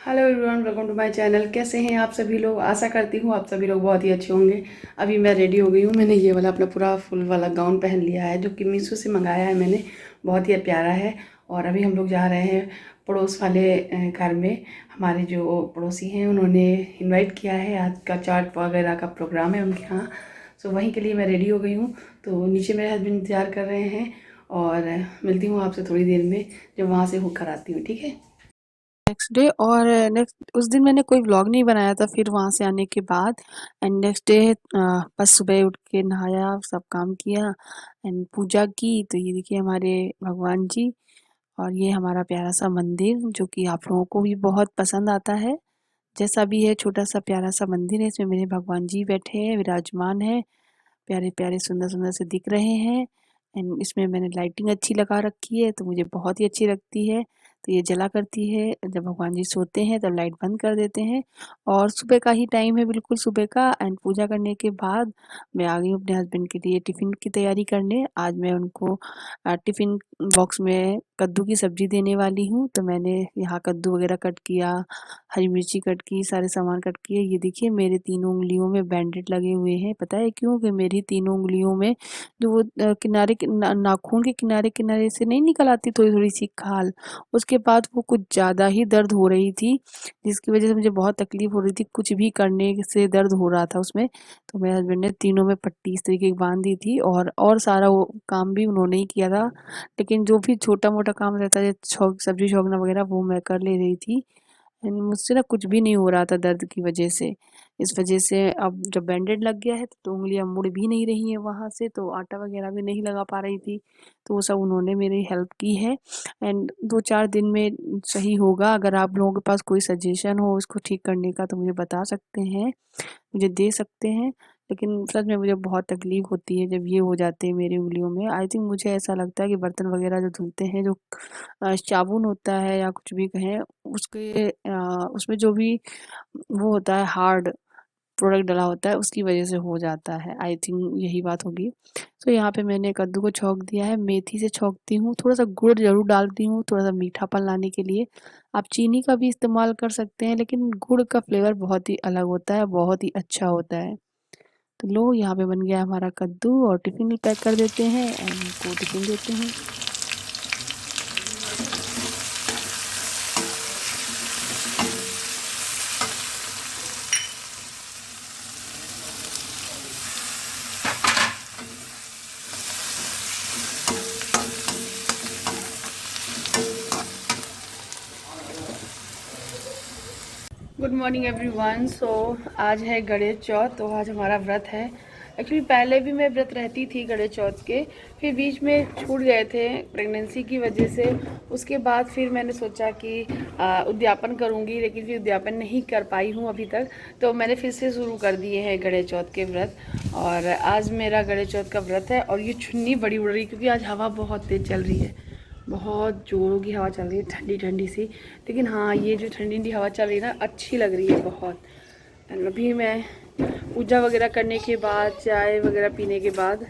Hello everyone, welcome to my channel. कैसे हैं आप सभी लोग? आशा करती हूँ आप सभी लोग बहुत ही अच्छे होंगे। अभी मैं रेडी हो गई हूँ। मैंने ये वाला अपना पूरा फुल वाला गाउन पहन लिया है, जो कि मीशो से मंगाया है मैंने। बहुत ही प्यारा है। और अभी हम लोग जा रहे हैं पड़ोस वाले घर में। हमारे जो पड़ोसी हैं उन्होंने इन्वाइट किया है, आज का चाट वगैरह का प्रोग्राम है उनके यहाँ। सो वहीं के लिए मैं रेडी हो गई हूँ। तो नीचे मेरे हस्बैंड इंतजार कर रहे हैं और मिलती हूँ आपसे थोड़ी देर में, जब वहाँ से होकर आती हूँ। ठीक है। नेक्स्ट डे और नेक्स्ट उस दिन मैंने कोई व्लॉग नहीं बनाया था फिर वहाँ से आने के बाद। एंड नेक्स्ट डे बस सुबह उठ के नहाया, सब काम किया एंड पूजा की। तो ये देखिए हमारे भगवान जी और ये हमारा प्यारा सा मंदिर जो कि आप लोगों को भी बहुत पसंद आता है। जैसा भी है छोटा सा प्यारा सा मंदिर है, इसमें मेरे भगवान जी बैठे हैं, विराजमान है, प्यारे प्यारे सुंदर सुंदर से दिख रहे हैं। एंड इसमें मैंने लाइटिंग अच्छी लगा रखी है तो मुझे बहुत ही अच्छी लगती है। तो ये जला करती है, जब भगवान जी सोते हैं तब लाइट बंद कर देते हैं। और सुबह का ही टाइम है, बिल्कुल सुबह का। एंड पूजा करने के बाद मैं आ गई हूँ अपने हस्बैंड के लिए टिफ़िन की तैयारी करने। आज मैं उनको टिफ़िन बॉक्स में कद्दू की सब्जी देने वाली हूँ। तो मैंने यहाँ कद्दू वगैरह कट किया, हरी मिर्ची कट की, सारे सामान कट किए। ये देखिए मेरे तीनों उंगलियों में बैंडेड लगे हुए हैं। पता है क्यों? कि मेरी तीनों उंगलियों में जो वो किनारे नाखून के किनारे किनारे से नहीं निकल आती थोड़ी थोड़ी सी खाल, उसके बाद वो कुछ ज़्यादा ही दर्द हो रही थी, जिसकी वजह से मुझे बहुत तकलीफ हो रही थी। कुछ भी करने से दर्द हो रहा था उसमें। तो मेरे हस्बैंड ने तीनों में पट्टी इस तरीके की बांध दी थी और सारा वो काम भी उन्होंने ही किया था। लेकिन जो भी छोटा मोटा काम रहता है, छौंक सब्जी छौंकना वगैरह, वो मैं कर ले रही थी। एंड मुझसे ना कुछ भी नहीं हो रहा था दर्द की वजह से। इस वजह से अब जब बैंडेड लग गया है तो उंगलियां मुड़ भी नहीं रही हैं वहां से, तो आटा वगैरह भी नहीं लगा पा रही थी। तो वो सब उन्होंने मेरी हेल्प की है। एंड 2-4 दिन में सही होगा। अगर आप लोगों के पास कोई सजेशन हो इसको ठीक करने का तो मुझे बता सकते हैं, मुझे दे सकते हैं। लेकिन सच में मुझे बहुत तकलीफ होती है जब ये हो जाते हैं मेरी उंगलियों में। आई थिंक मुझे ऐसा लगता है कि बर्तन वगैरह जो धुलते हैं, जो साबुन होता है या कुछ भी कहें, उसके उसमें जो भी वो होता है, हार्ड प्रोडक्ट डला होता है, उसकी वजह से हो जाता है। आई थिंक यही बात होगी। तो यहाँ पे मैंने कद्दू को छौंक दिया है, मेथी से छौंकती हूँ, थोड़ा सा गुड़ जरूर डालती हूँ थोड़ा सा मीठापन लाने के लिए। आप चीनी का भी इस्तेमाल कर सकते हैं, लेकिन गुड़ का फ्लेवर बहुत ही अलग होता है, बहुत ही अच्छा होता है। तो लो यहाँ पे बन गया हमारा कद्दू और टिफिन में पैक कर देते हैं एंड इनको टिफिन देते हैं। Good morning everyone. सो आज है गणेश चौथ, तो आज हमारा व्रत है। एक्चुअली पहले भी मैं व्रत रहती थी गणेश चौथ के, फिर बीच में छूट गए थे प्रेगनेंसी की वजह से। उसके बाद फिर मैंने सोचा कि उद्यापन करूंगी, लेकिन फिर उद्यापन नहीं कर पाई हूँ अभी तक। तो मैंने फिर से शुरू कर दिए हैं गणेश चौथ के व्रत। और आज मेरा गणेश चौथ का व्रत है। और ये चुन्नी बड़ी उड़ रही क्योंकि आज हवा बहुत तेज़ चल रही है, बहुत जोरों की हवा चल रही है, ठंडी ठंडी सी। लेकिन हाँ, ये जो ठंडी ठंडी हवा चल रही है ना, अच्छी लग रही है बहुत। एंड अभी मैं पूजा वगैरह करने के बाद, चाय वगैरह पीने के बाद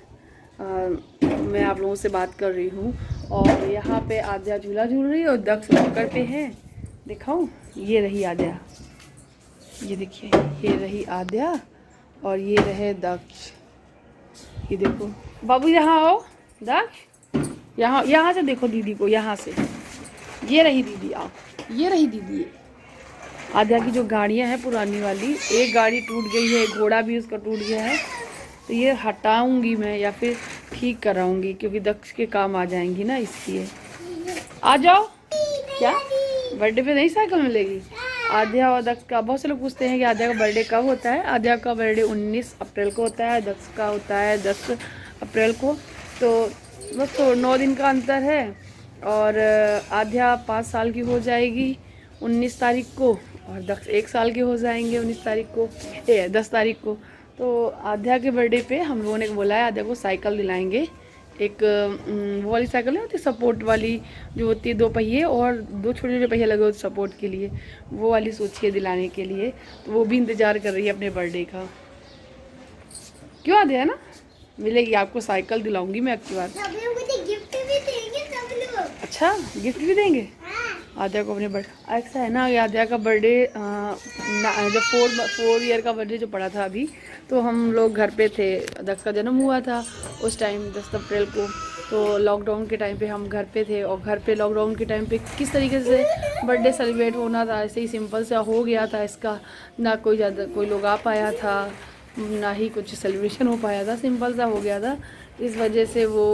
मैं आप लोगों से बात कर रही हूँ। और यहाँ पे आद्या झूला झूल रही है और दक्ष पकड़ पे हैं। दिखाऊँ? ये रही आद्या, ये देखिए, ये रही आद्या और ये रहे दक्ष। ये देखो बाबू, यहाँ आओ दक्ष, यहाँ यहाँ से देखो दीदी को, यहाँ से। ये रही दीदी, आओ, ये रही दीदी। आद्या की जो गाड़ियाँ हैं पुरानी वाली, एक गाड़ी टूट गई है, एक घोड़ा भी उसका टूट गया है। तो ये हटाऊंगी मैं या फिर ठीक कराऊंगी, क्योंकि दक्ष के काम आ जाएंगी ना, इसलिए। आ जाओ। क्या बर्थडे पे नई साइकिल मिलेगी? आद्या और दक्ष का, बहुत से लोग पूछते हैं कि आद्या का बर्थडे कब होता है। आद्या का बर्थडे 19 अप्रैल को होता है, दक्ष का होता है 10 अप्रैल को। तो बस तो 9 दिन का अंतर है। और आद्या 5 साल की हो जाएगी 19 तारीख को, और दक्ष 1 साल के हो जाएंगे 19 तारीख को, 10 तारीख को। तो आद्या के बर्थडे पे हम लोगों ने बोला है आद्या को साइकिल दिलाएंगे। एक वो वाली साइकिल नहीं होती, सपोर्ट वाली जो होती है, 2 पहिए और 2 छोटे छोटे पहिए लगे होते सपोर्ट के लिए, वो वाली सोचिए दिलाने के लिए। तो वो भी इंतज़ार कर रही है अपने बर्थडे का। क्यों आद्या? है ना, मिलेगी आपको साइकिल, दिलाऊंगी मैं आपकी बार। सब लोग मुझे गिफ्ट भी देंगे सब लोग। अच्छा, गिफ्ट भी देंगे? आद्या को अपने बर्थडे ऐसा है ना, ये आद्या का बर्थडे जब 4 ईयर का बर्थडे जो पड़ा था अभी, तो हम लोग घर पे थे। दक्ष का जन्म हुआ था उस टाइम 10 अप्रैल को, तो लॉकडाउन के टाइम पे हम घर पे थे। और घर पे लॉकडाउन के टाइम पे किस तरीके से बर्थडे सेलिब्रेट होना था, ऐसे ही सिंपल सा हो गया था इसका। ना कोई ज़्यादा कोई लोग आ पाया था, ना ही कुछ सेलिब्रेशन हो पाया था, सिंपल सा हो गया था। इस वजह से वो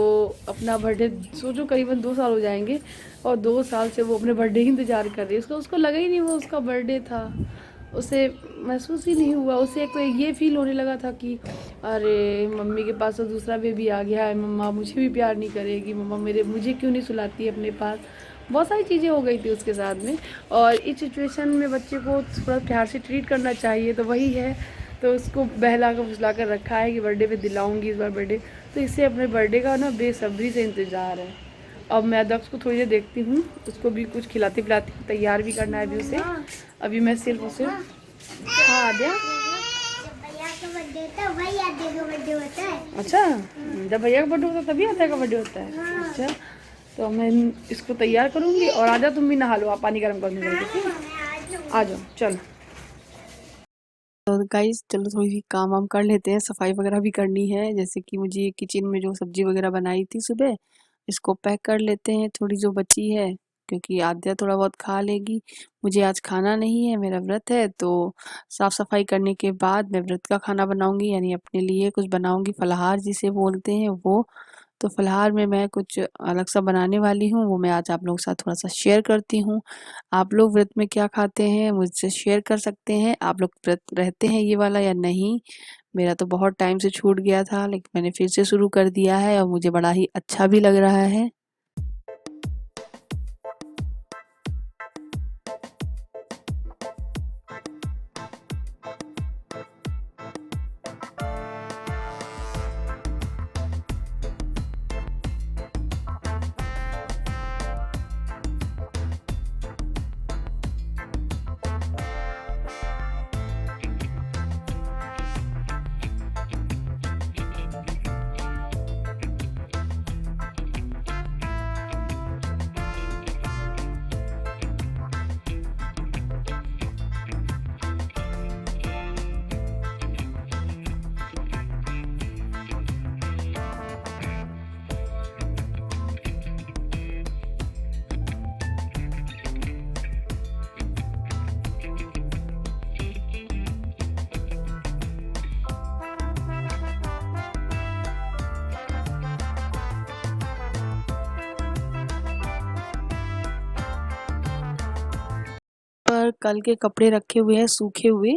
अपना बर्थडे, सोचो करीबन 2 साल हो जाएंगे, और 2 साल से वो अपने बर्थडे ही इंतज़ार कर रही है। उसको लगा ही नहीं वो उसका बर्थडे था, उसे महसूस ही नहीं हुआ। उसे एक तो ये फील होने लगा था कि अरे मम्मी के पास तो दूसरा बेबी आ गया है, मम्मा मुझे भी प्यार नहीं करेगी, मम्मा मुझे क्यों नहीं सुलाती अपने पास। बहुत सारी चीज़ें हो गई थी उसके साथ में। और इस सिचुएशन में बच्चे को थोड़ा प्यार से ट्रीट करना चाहिए, तो वही है। तो उसको बहला कर फुसला कर रखा है कि बर्थडे पे दिलाऊंगी इस बार बर्थडे। तो इससे अपने बर्थडे का ना बेसब्री से इंतज़ार है। अब मैं दक्ष को थोड़ी देर देखती हूँ, उसको भी कुछ खिलाती पिलाती हूँ, तैयार भी करना है अभी उसे। अभी मैं सिर्फ उसे, हाँ आद्या, भैया का बर्थडे होता है वही आद्या का बर्थडे होता है। अच्छा, जब भैया का बर्थडे होता है तभी आद्या का बर्थडे होता है। अच्छा, तो मैं इसको तैयार करूँगी। और आद्या तुम भी नहा लो, आप पानी गर्म करने जाओगे, ठीक है? आ जाओ चलो। तो गाइस चलो थोड़ी सी काम वाम कर लेते हैं, सफाई वगैरह भी करनी है। जैसे कि मुझे किचन में जो सब्जी वगैरह बनाई थी सुबह, इसको पैक कर लेते हैं थोड़ी जो बची है, क्योंकि आद्या थोड़ा बहुत खा लेगी। मुझे आज खाना नहीं है, मेरा व्रत है, तो साफ सफाई करने के बाद मैं व्रत का खाना बनाऊंगी, यानी अपने लिए कुछ बनाऊंगी, फलाहार जिसे बोलते हैं वो। तो फलाहार में मैं कुछ अलग सा बनाने वाली हूँ, वो मैं आज आप लोगों के साथ थोड़ा सा शेयर करती हूँ। आप लोग व्रत में क्या खाते हैं मुझसे शेयर कर सकते हैं। आप लोग व्रत रहते हैं ये वाला या नहीं? मेरा तो बहुत टाइम से छूट गया था, लेकिन मैंने फिर से शुरू कर दिया है और मुझे बड़ा ही अच्छा भी लग रहा है। पर कल के कपड़े रखे हुए हैं सूखे हुए।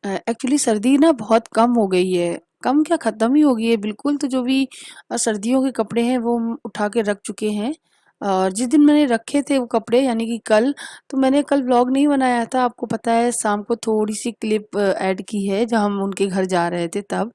एक्चुअली सर्दी ना बहुत कम हो गई है, कम क्या खत्म ही हो गई है बिल्कुल। तो जो भी सर्दियों के कपड़े हैं वो हम उठा के रख चुके हैं। और जिस दिन मैंने रखे थे वो कपड़े यानी कि कल, तो मैंने कल व्लॉग नहीं बनाया था, आपको पता है शाम को थोड़ी सी क्लिप ऐड की है जब हम उनके घर जा रहे थे तब।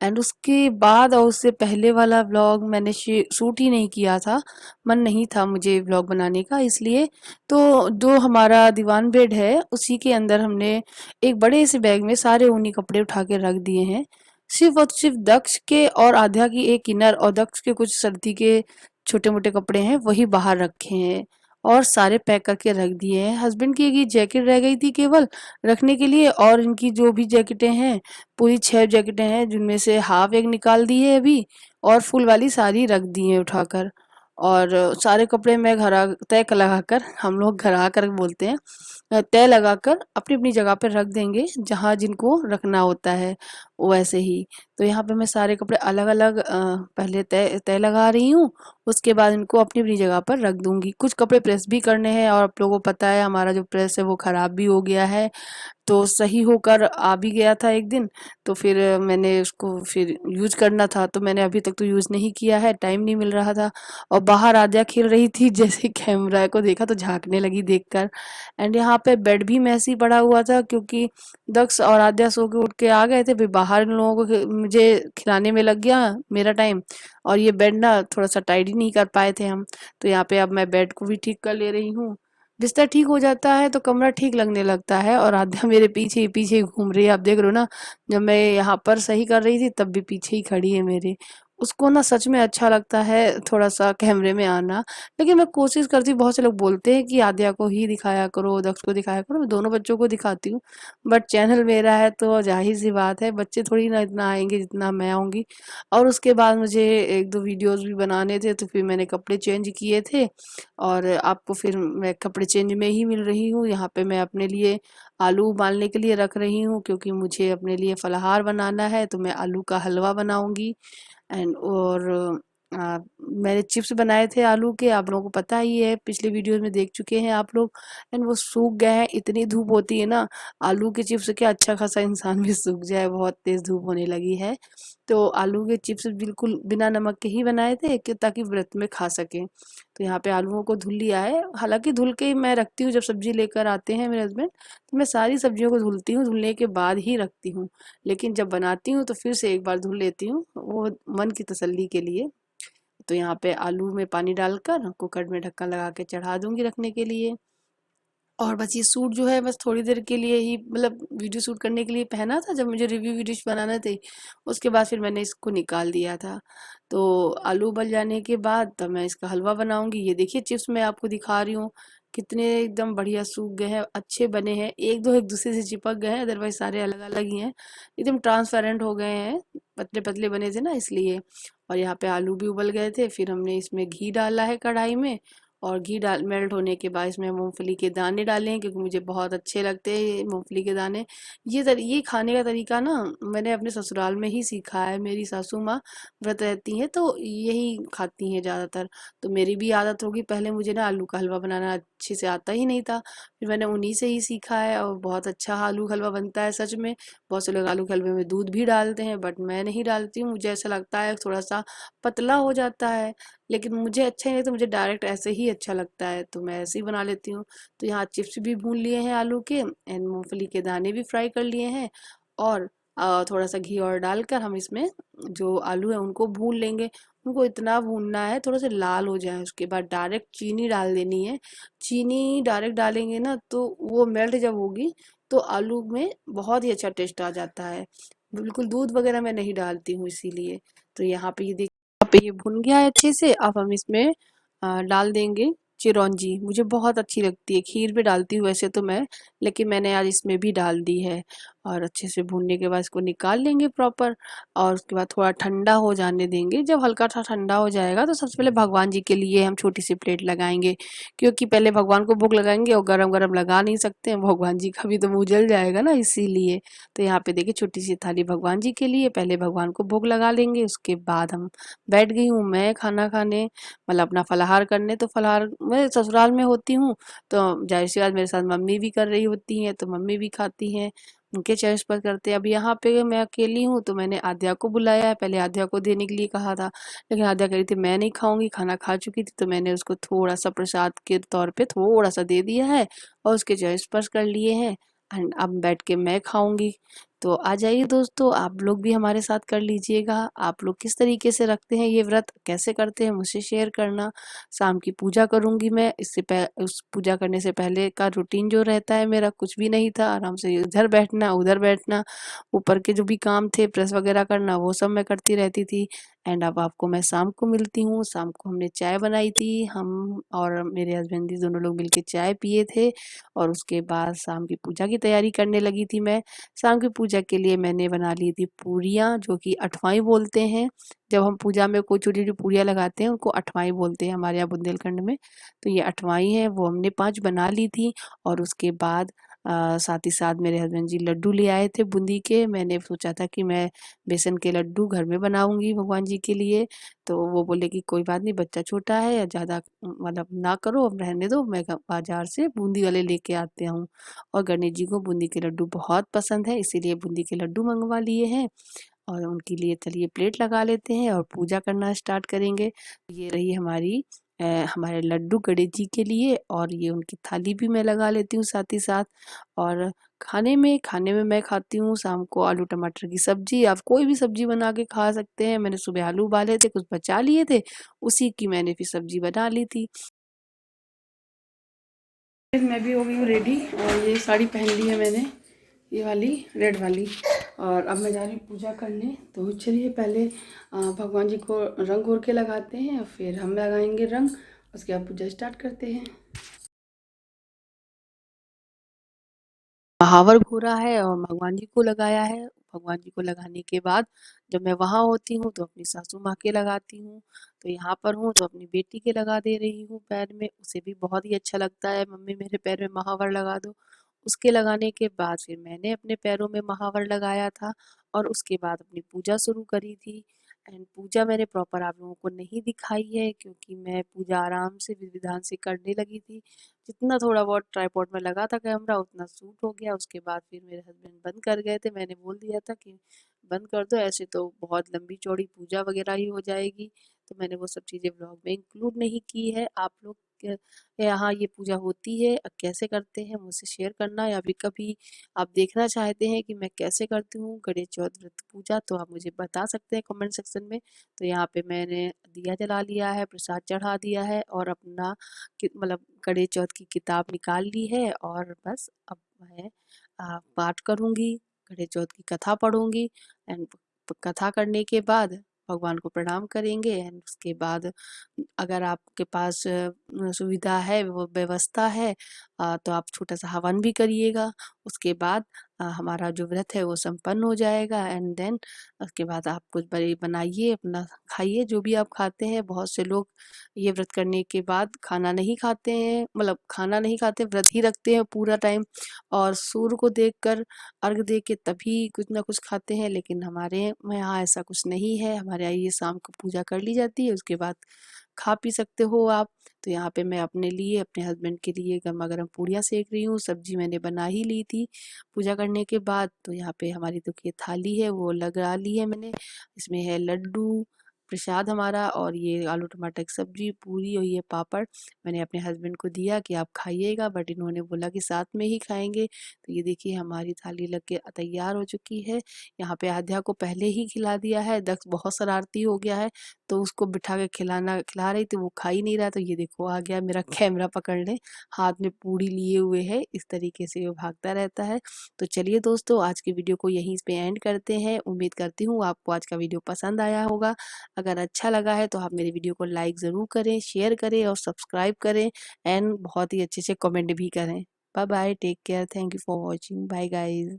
एंड उसके बाद और उससे पहले वाला व्लॉग मैंने शूट ही नहीं किया था, मन नहीं था मुझे व्लॉग बनाने का इसलिए। तो जो हमारा दीवान बेड है उसी के अंदर हमने एक बड़े से बैग में सारे ऊनी कपड़े उठा के रख दिए हैं। सिर्फ और सिर्फ दक्ष के और आध्या की एक इनर और दक्ष के कुछ सर्दी के छोटे मोटे कपड़े हैं वही बाहर रखे हैं, और सारे पैक करके रख दिए हैं। हस्बैंड की एक ये जैकेट रह गई थी केवल रखने के लिए, और इनकी जो भी जैकेटें हैं पूरी 6 जैकेटें हैं, जिनमें से हाफ एक निकाल दी है अभी, और फुल वाली सारी रख दी है उठाकर। और सारे कपड़े मैं घर तय लगाकर, हम लोग घर आकर बोलते हैं, तय लगाकर अपनी अपनी जगह पर रख देंगे जहाँ जिनको रखना होता है वैसे ही। तो यहाँ पे मैं सारे कपड़े अलग अलग पहले तय तय लगा रही हूँ, उसके बाद इनको अपनी अपनी जगह पर रख दूंगी। कुछ कपड़े प्रेस भी करने हैं, और आप लोगों को पता है हमारा जो प्रेस है वो खराब भी हो गया है, तो सही होकर आ भी गया था एक दिन। तो फिर मैंने उसको फिर यूज़ करना था, तो मैंने अभी तक तो यूज़ नहीं किया है, टाइम नहीं मिल रहा था। और बाहर आद्या खेल रही थी, जैसे कैमरा को देखा तो झाँकने लगी देखकर। एंड यहाँ पे बेड भी मैसे ही पड़ा हुआ था, क्योंकि दक्ष और आद्या सो के उठ के आ गए थे, फिर बाहर इन लोगों को मुझे खिलाने में लग गया मेरा टाइम, और ये बेड ना थोड़ा सा टाइडी नहीं कर पाए थे हम। तो यहाँ पे अब मैं बेड को भी ठीक कर ले रही हूँ। बिस्तर ठीक हो जाता है तो कमरा ठीक लगने लगता है। और आद्या मेरे पीछे ही घूम रही है, आप देख रहे हो ना, जब मैं यहाँ पर सही कर रही थी तब भी पीछे ही खड़ी है मेरे। उसको ना सच में अच्छा लगता है थोड़ा-सा कैमरे में आना। लेकिन मैं कोशिश करती हूँ, बहुत से लोग बोलते हैं कि आद्या को ही दिखाया करो, दक्ष को दिखाया करो, मैं दोनों बच्चों को दिखाती हूँ। बट चैनल मेरा है तो ज़ाहिर-सी बात है बच्चे थोड़ी ना इतना आएँगे जितना मैं आऊँगी। और उसके बाद मुझे 1-2 वीडियोज़ भी बनाने थे तो फिर मैंने कपड़े चेंज किए थे और आपको फिर मैं कपड़े चेंज में ही मिल रही हूँ। यहाँ पे मैं अपने लिए आलू उबालने के लिए रख रही हूँ क्योंकि मुझे अपने लिए फलाहार बनाना है, तो मैं आलू का हलवा बनाऊँगी। एंड और मैंने चिप्स बनाए थे आलू के, आप लोगों को पता ही है, पिछले वीडियोस में देख चुके हैं आप लोग। एंड वो सूख गए हैं, इतनी धूप होती है ना, आलू के चिप्स क्या अच्छा खासा इंसान भी सूख जाए, बहुत तेज धूप होने लगी है। तो आलू के चिप्स बिल्कुल बिना नमक के ही बनाए थे कि ताकि व्रत में खा सकें। तो यहाँ पे आलूओं को धुल लिया है, हालांकि धुल के ही मैं रखती हूँ, जब सब्जी लेकर आते हैं मेरे हस्बैंड तो मैं सारी सब्जियों को धुलती हूँ, धुलने के बाद ही रखती हूँ। लेकिन जब बनाती हूँ तो फिर से एक बार धुल लेती हूँ, वो मन की तसल्ली के लिए। तो यहाँ पे आलू में पानी डालकर कुकर में ढक्कन लगा के चढ़ा दूंगी रखने के लिए। और बस ये सूट जो है बस थोड़ी देर के लिए ही, मतलब वीडियो शूट करने के लिए पहना था, जब मुझे रिव्यू वीडियोस बनाने थे उसके बाद फिर मैंने इसको निकाल दिया था। तो आलू उबल जाने के बाद तब मैं इसका हलवा बनाऊंगी। ये देखिए चिप्स मैं आपको दिखा रही हूँ, कितने एकदम बढ़िया सूख गए हैं, अच्छे बने हैं, एक दो एक दूसरे से चिपक गए हैं, अदरवाइज सारे अलग अलग ही हैं, एकदम ट्रांसपेरेंट हो गए हैं, पतले पतले बने थे ना इसलिए। और यहाँ पे आलू भी उबल गए थे, फिर हमने इसमें घी डाला है कढ़ाई में, और घी डाल मेल्ट होने के बाद इसमें मूंगफली के दाने डाले हैं क्योंकि मुझे बहुत अच्छे लगते हैं ये मूंगफली के दाने। ये खाने का तरीका ना मैंने अपने ससुराल में ही सीखा है, मेरी सासू माँ व्रत रहती हैं तो यही खाती हैं ज़्यादातर, तो मेरी भी आदत होगी। पहले मुझे ना आलू का हलवा बनाना अच्छे से आता ही नहीं था, फिर मैंने उन्हीं से ही सीखा है और बहुत अच्छा आलू हलवा बनता है सच में। बहुत से लोग आलू के हलवे में दूध भी डालते हैं बट मैं नहीं डालती हूँ, मुझे ऐसा लगता है थोड़ा सा पतला हो जाता है, लेकिन मुझे अच्छा ही नहीं, तो मुझे डायरेक्ट ऐसे ही अच्छा लगता है तो मैं ऐसे ही बना लेती हूँ। तो यहाँ चिप्स भी भून लिए हैं आलू के, एंड मूंगफली के दाने भी फ्राई कर लिए हैं, और थोड़ा सा घी और डालकर हम इसमें जो आलू है उनको भून लेंगे। उनको इतना भूनना है थोड़ा सा लाल हो जाए, उसके बाद डायरेक्ट चीनी डाल देनी है। चीनी डायरेक्ट डालेंगे ना तो वो मेल्ट जब होगी तो आलू में बहुत ही अच्छा टेस्ट आ जाता है। बिल्कुल दूध वगैरह मैं नहीं डालती हूँ इसीलिए। तो यहाँ पे ये यहाँ पे ये भुन गया है अच्छे से, अब हम इसमें डाल देंगे चिरौंजी, मुझे बहुत अच्छी लगती है, खीर में डालती हूँ वैसे तो मैं, लेकिन मैंने आज इसमें भी डाल दी है। और अच्छे से भूनने के बाद इसको निकाल लेंगे प्रॉपर, और उसके बाद थोड़ा ठंडा हो जाने देंगे। जब हल्का सा ठंडा हो जाएगा तो सबसे पहले भगवान जी के लिए हम छोटी सी प्लेट लगाएंगे, क्योंकि पहले भगवान को भोग लगाएंगे और गरम गरम लगा नहीं सकते हैं, भगवान जी का भी तो मुंह जल जाएगा ना, इसीलिए। तो यहाँ पे देखिए छोटी सी थाली भगवान जी के लिए, पहले भगवान को भोग लगा लेंगे, उसके बाद हम बैठ गई हूँ मैं खाना खाने, मतलब अपना फलाहार करने। तो फलाहार मैं ससुराल में होती हूँ तो जाहिर सी बात मेरे साथ मम्मी भी कर रही होती हैं, तो मम्मी भी खाती हैं, उनके चॉइस पर करते हैं। अब यहाँ पे मैं अकेली हूँ तो मैंने आद्या को बुलाया है, पहले आद्या को देने के लिए कहा था, लेकिन आद्या कह रही थी मैं नहीं खाऊंगी, खाना खा चुकी थी, तो मैंने उसको थोड़ा सा प्रसाद के तौर पे थोड़ा सा दे दिया है और उसके चॉइस पर कर लिए हैं। एंड अब बैठ के मैं खाऊंगी। तो आ जाइए दोस्तों, आप लोग भी हमारे साथ कर लीजिएगा। आप लोग किस तरीके से रखते हैं ये व्रत, कैसे करते हैं, मुझसे शेयर करना। शाम की पूजा करूंगी मैं, उस पूजा करने से पहले का रूटीन जो रहता है मेरा कुछ भी नहीं था, आराम से इधर बैठना उधर बैठना, ऊपर के जो भी काम थे प्रेस वगैरह करना वो सब मैं करती रहती थी। एंड अब आपको मैं शाम को मिलती हूँ। शाम को हमने चाय बनाई थी, हम और मेरे हस्बैंड जी दोनों लोग मिलके चाय पिए थे, और उसके बाद शाम की पूजा की तैयारी करने लगी थी मैं। शाम की पूजा के लिए मैंने बना ली थी पूरियाँ, जो कि अठवाई बोलते हैं। जब हम पूजा में कोई छोटी छोटी पूरियाँ लगाते हैं उनको अठवाई बोलते हैं हमारे यहाँ बुंदेलखंड में। तो ये अठवाई है, वो हमने 5 बना ली थी। और उसके बाद साथ ही साथ मेरे हस्बैंड जी लड्डू ले आए थे बूंदी के। मैंने सोचा था कि मैं बेसन के लड्डू घर में बनाऊंगी भगवान जी के लिए, तो वो बोले कि कोई बात नहीं, बच्चा छोटा है या ज़्यादा मतलब ना करो, अब रहने दो, मैं बाजार से बूंदी वाले लेके आते हूँ। और गणेश जी को बूंदी के लड्डू बहुत पसंद है, इसीलिए बूंदी के लड्डू मंगवा लिए हैं। और उनके लिए चलिए प्लेट लगा लेते हैं और पूजा करना स्टार्ट करेंगे। ये रही हमारी हमारे लड्डू गणेश जी के लिए, और ये उनकी थाली भी मैं लगा लेती हूँ साथ ही साथ। और खाने में मैं खाती हूँ शाम को आलू टमाटर की सब्जी, आप कोई भी सब्जी बना के खा सकते हैं। मैंने सुबह आलू उबाले थे, कुछ बचा लिए थे, उसी की मैंने फिर सब्जी बना ली थी। मैं भी हो गई हूँ रेडी, और ये साड़ी पहन ली है मैंने, ये वाली रेड वाली। और अब मैं जा रही हूँ पूजा करने। तो चलिए पहले भगवान जी को रंग घोर के लगाते हैं, फिर हम लगाएंगे रंग, उसके बाद पूजा स्टार्ट करते हैं। महावर घोरा है और भगवान जी को लगाया है। भगवान जी को लगाने के बाद जब मैं वहाँ होती हूँ तो अपनी सासू माँ के लगाती हूँ। तो यहाँ पर हूँ तो अपनी बेटी के लगा दे रही हूँ पैर में। उसे भी बहुत ही अच्छा लगता है, मम्मी मेरे पैर में महावर लगा दो। उसके लगाने के बाद फिर मैंने अपने पैरों में महावर लगाया था और उसके बाद अपनी पूजा शुरू करी थी। एंड पूजा मैंने प्रॉपर आप लोगों को नहीं दिखाई है क्योंकि मैं पूजा आराम से विधि विधान से करने लगी थी। जितना थोड़ा बहुत ट्राइपॉड में लगा था कैमरा उतना शूट हो गया। उसके बाद फिर मेरे हस्बैंड बंद कर गए थे। मैंने बोल दिया था कि बंद कर दो, ऐसे तो बहुत लंबी चौड़ी पूजा वगैरह ही हो जाएगी। तो मैंने वो सब चीज़ें ब्लॉग में इंक्लूड नहीं की है। आप लोग यहाँ ये पूजा होती है कैसे करते हैं मुझसे शेयर करना, या फिर कभी आप देखना चाहते हैं कि मैं कैसे करती हूँ गणेश चौथ व्रत पूजा तो आप मुझे बता सकते हैं कमेंट सेक्शन में। तो यहाँ पे मैंने दिया जला लिया है, प्रसाद चढ़ा दिया है और अपना मतलब गणेश चौथ की किताब निकाल ली है और बस अब मैं पाठ करूँगी, गणेश चौथ की कथा पढ़ूँगी। एंड कथा करने के बाद भगवान को प्रणाम करेंगे। एंड उसके बाद अगर आपके पास सुविधा है, वो व्यवस्था है तो आप छोटा सा हवन भी करिएगा। उसके बाद हमारा जो व्रत है वो संपन्न हो जाएगा। एंड देन उसके बाद आप कुछ बड़े बनाइए, अपना खाइए जो भी आप खाते हैं। बहुत से लोग ये व्रत करने के बाद खाना नहीं खाते हैं, मतलब खाना नहीं खाते, व्रत ही रखते हैं पूरा टाइम और सूर्य को देखकर अर्घ दे के तभी कुछ ना कुछ खाते हैं। लेकिन हमारे यहाँ ऐसा कुछ नहीं है। हमारे यहाँ ये शाम को पूजा कर ली जाती है, उसके बाद खा पी सकते हो आप। तो यहाँ पे मैं अपने लिए, अपने हस्बैंड के लिए गर्मा गर्म पूड़ियाँ सेक रही हूँ। सब्जी मैंने बना ही ली थी पूजा करने के बाद। तो यहाँ पे हमारी तो ये थाली है वो लगा ली है मैंने। इसमें है लड्डू प्रसाद हमारा, और ये आलू टमाटर की सब्जी, पूरी और ये पापड़ मैंने अपने हस्बैंड को दिया कि आप खाइएगा, बट इन्होंने बोला कि साथ में ही खाएंगे। तो ये देखिए हमारी थाली लग के तैयार हो चुकी है। यहाँ पे आध्या को पहले ही खिला दिया है। दक्ष बहुत शरारती हो गया है तो उसको बिठा के खिला रही थी, वो खा ही नहीं रहा। तो ये देखो आ गया मेरा कैमरा पकड़ने, हाथ में पूड़ी लिए हुए है, इस तरीके से वो भागता रहता है। तो चलिए दोस्तों आज की वीडियो को यहीं पे एंड करते हैं। उम्मीद करती हूँ आपको आज का वीडियो पसंद आया होगा। अगर अच्छा लगा है तो आप मेरी वीडियो को लाइक ज़रूर करें, शेयर करें और सब्सक्राइब करें। एंड बहुत ही अच्छे से कमेंट भी करें। Bye bye, take care, thank you for watching, bye guys.